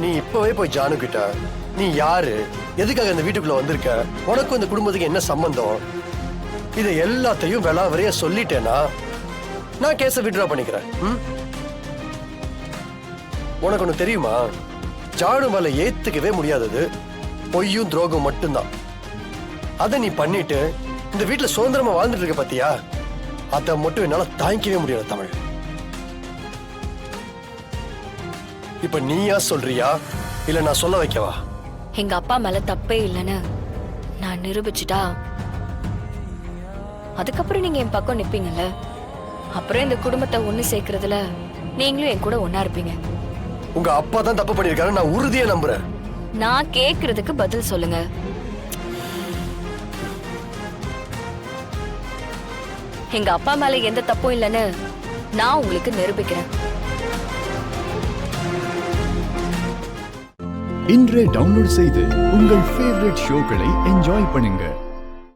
நீ இப்பவே போய் ஜானு கிட்ட நீ யாரு, எதுக்காக இந்த வீட்டுக்குள்ள வந்திருக்க, உனக்கும் இந்த குடும்பத்துக்கு என்ன சம்பந்தம், இதை எல்லாத்தையும் விளாவறைய சொல்லிட்டேன்னா நான் கேஸை விட்ரா பண்ணிக்கிறேன். உனக்கு ஒண்ணு தெரியுமா, ஜானு மேல ஏத்துக்கவே முடியாதது பொய்யும் துரோகம் மட்டும்தான். அதை நீ பண்ணிட்டு இந்த வீட்டுல சுதந்திரமா வாழ்ந்துட்டு இருக்க பாத்தியா, அதை மட்டும் என்னால தாங்கிக்கவே முடியாது தமிழ். இப்ப நீயா சொல்றியா இல்ல நான் சொல்ல வைக்கவா? எங்க அப்பா மேல தப்பே இல்லைன்னு நான் நிரூபிச்சுட்டா அதுக்கப்புறம் நீங்க என் பக்கம் நிப்பீங்கல்ல, அப்புறம் இந்த குடும்பத்தை ஒண்ணு சேர்க்கறதுல நீங்களும் என் கூட ஒன்னா இருப்பீங்க. உங்க அப்பா தான் தப்பு பண்ணிருக்காரு, நான் உறுதியா நம்புறேன். நான் கேக்குறதுக்கு பதில் சொல்லுங்க. எங்க அப்பா மேல எந்த தப்பும் இல்லைன்னு நான் உங்களுக்கு நிரூபிக்கிறேன். இன்றே டவுன்லோட் செய்து உங்கள் ஃபேவரட் ஷோக்களை என்ஜாய் பண்ணுங்க.